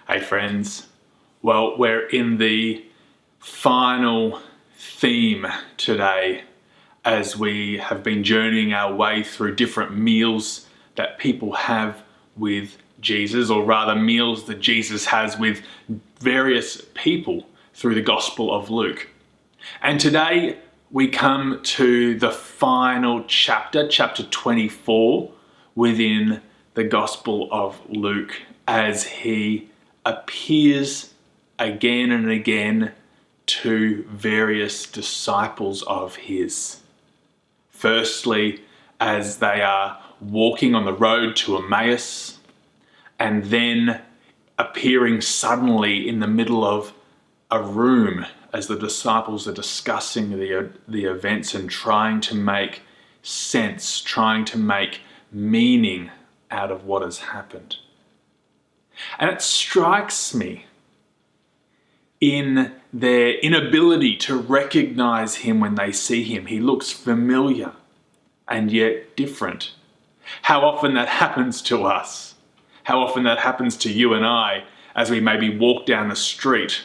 Hey friends, well, we're in the final theme today as we have been journeying our way through different meals that people have with Jesus, or rather meals that Jesus has with various people through the Gospel of Luke. And today we come to the final chapter, chapter 24, within the Gospel of Luke, as he appears again and again to various disciples of his. Firstly, as they are walking on the road to Emmaus, and then appearing suddenly in the middle of a room as the disciples are discussing the events and trying to make sense, trying to make meaning out of what has happened. And it strikes me in their inability to recognize him when they see him. He looks familiar and yet different. How often that happens to us. How often that happens to you and I as we maybe walk down the street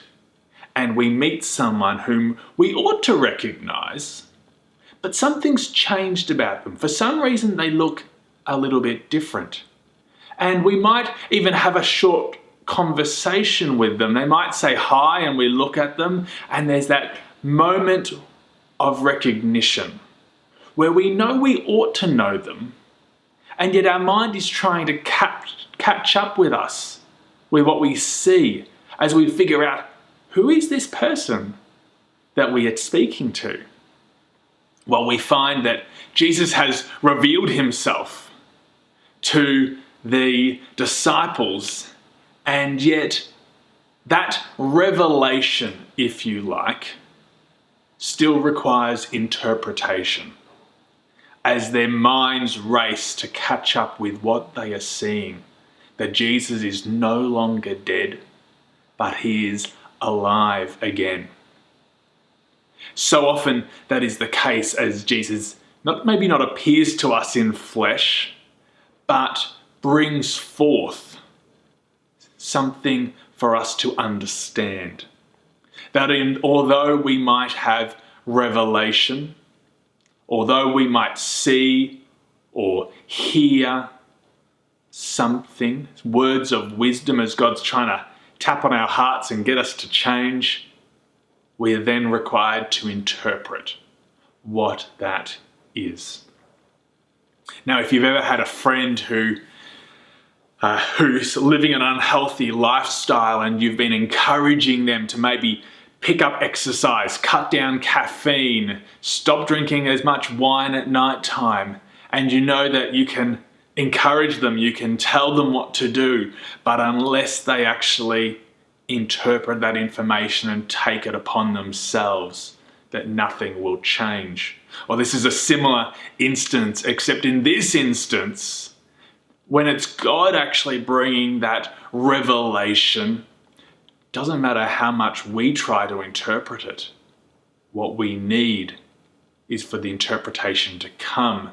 and we meet someone whom we ought to recognize, but something's changed about them. For some reason, they look a little bit different. And we might even have a short conversation with them. They might say hi and we look at them and there's that moment of recognition where we know we ought to know them, and yet our mind is trying to catch up with us with what we see as we figure out, who is this person that we are speaking to? Well, we find that Jesus has revealed himself to the disciples, and yet that revelation, if you like, still requires interpretation as their minds race to catch up with what they are seeing, that Jesus is no longer dead, but he is alive again. So often that is the case as Jesus maybe not appears to us in flesh, but brings forth something for us to understand. That although we might have revelation, although we might see or hear something, words of wisdom as God's trying to tap on our hearts and get us to change, we are then required to interpret what that is. Now, if you've ever had a friend who's living an unhealthy lifestyle and you've been encouraging them to maybe pick up exercise, cut down caffeine, stop drinking as much wine at night time, and you know that you can encourage them, you can tell them what to do, but unless they actually interpret that information and take it upon themselves, that nothing will change. Well, this is a similar instance, except in this instance, when it's God actually bringing that revelation, doesn't matter how much we try to interpret it. What we need is for the interpretation to come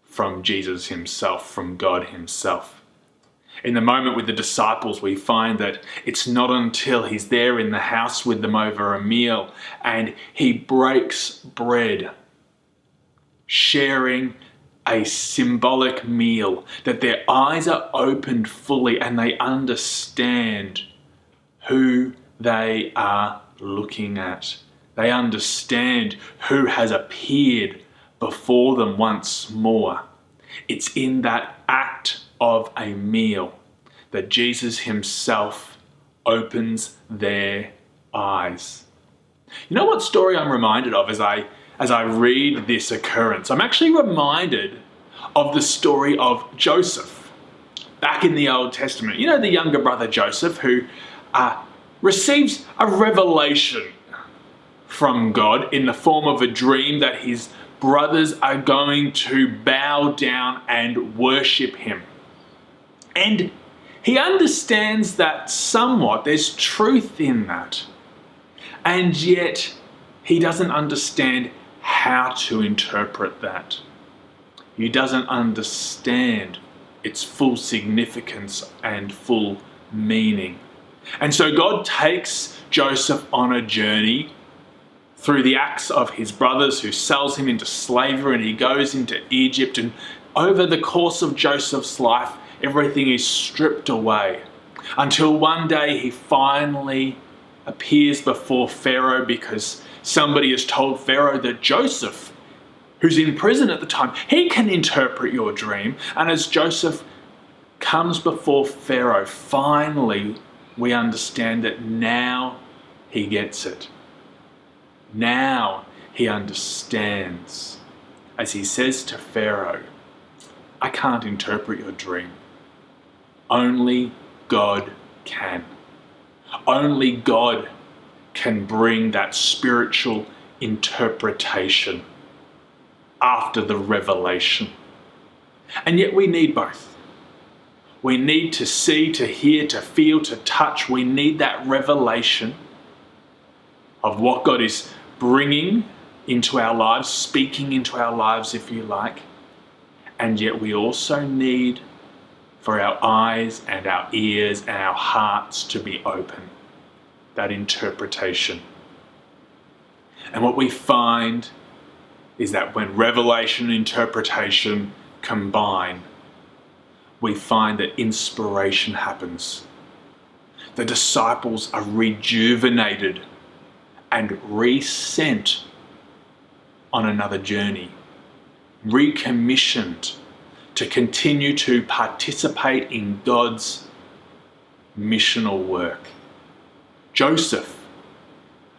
from Jesus himself, from God himself. In the moment with the disciples, we find that it's not until he's there in the house with them over a meal and he breaks bread, sharing a symbolic meal, that their eyes are opened fully and they understand who they are looking at. They understand who has appeared before them once more. It's in that act of a meal that Jesus himself opens their eyes. You know what story I'm reminded of as I read this occurrence? I'm actually reminded of the story of Joseph back in the Old Testament. You know, the younger brother Joseph who receives a revelation from God in the form of a dream that his brothers are going to bow down and worship him. And he understands that somewhat, there's truth in that. And yet he doesn't understand how to interpret that. He doesn't understand its full significance and full meaning. And so God takes Joseph on a journey through the acts of his brothers who sells him into slavery, and he goes into Egypt. And over the course of Joseph's life, everything is stripped away until one day he finally appears before Pharaoh because somebody has told Pharaoh that Joseph, who's in prison at the time, he can interpret your dream. And as Joseph comes before Pharaoh, finally we understand that now he gets it. Now he understands, as he says to Pharaoh, I can't interpret your dream. Only God can. Only God can bring that spiritual interpretation after the revelation. And yet we need both. We need to see, to hear, to feel, to touch. We need that revelation of what God is bringing into our lives, speaking into our lives, if you like. And yet we also need for our eyes and our ears and our hearts to be open. That interpretation. And what we find is that when revelation and interpretation combine, we find that inspiration happens. The disciples are rejuvenated and resent on another journey, recommissioned to continue to participate in God's missional work. Joseph,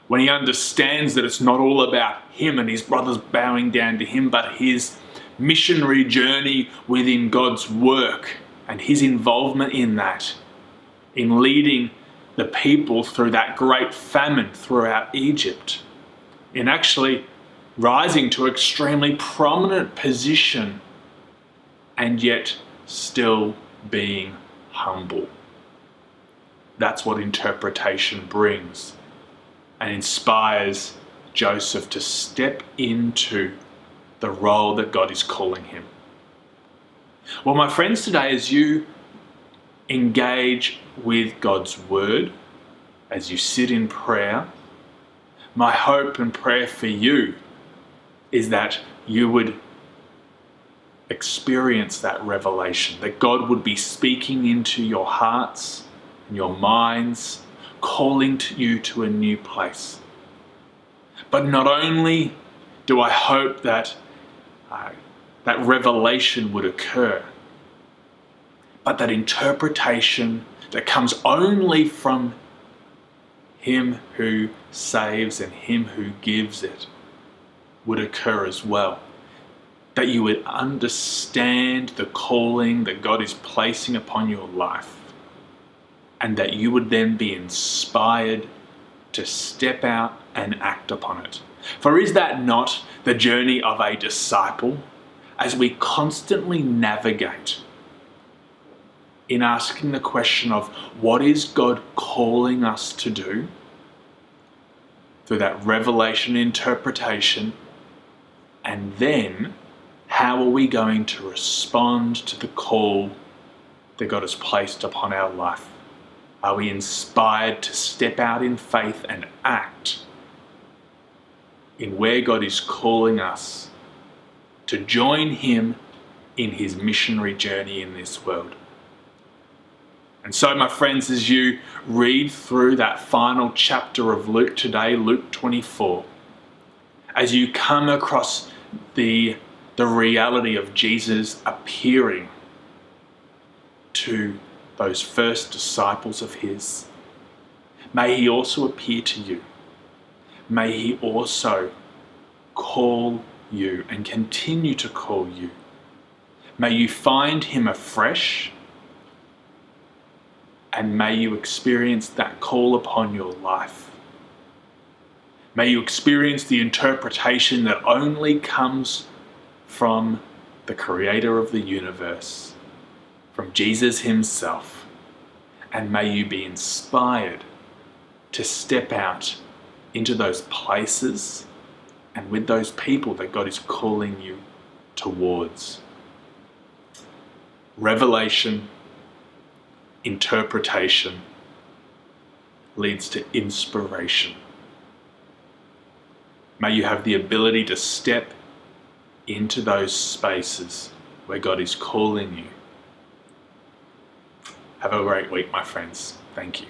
when he understands that it's not all about him and his brothers bowing down to him, but his missionary journey within God's work and his involvement in that, in leading the people through that great famine throughout Egypt, in actually rising to an extremely prominent position and yet still being humble. That's what interpretation brings and inspires Joseph to step into the role that God is calling him. Well, my friends, today, as you engage with God's word, as you sit in prayer, my hope and prayer for you is that you would experience that revelation, that God would be speaking into your hearts and your minds, calling to you to a new place. But not only do I hope that that revelation would occur, but that interpretation that comes only from Him who saves and Him who gives it would occur as well. That you would understand the calling that God is placing upon your life, and that you would then be inspired to step out and act upon it. For is that not the journey of a disciple, as we constantly navigate in asking the question of what is God calling us to do, through that revelation interpretation, and then how are we going to respond to the call that God has placed upon our life? Are we inspired to step out in faith and act in where God is calling us to join Him in His missionary journey in this world? And so, my friends, as you read through that final chapter of Luke today, Luke 24, as you come across the reality of Jesus appearing to those first disciples of His, may He also appear to you. May He also call you and continue to call you. May you find Him afresh, and may you experience that call upon your life. May you experience the interpretation that only comes from the Creator of the universe, from Jesus Himself. And may you be inspired to step out into those places and with those people that God is calling you towards. Revelation, interpretation, leads to inspiration. May you have the ability to step into those spaces where God is calling you. Have a great week, my friends. Thank you.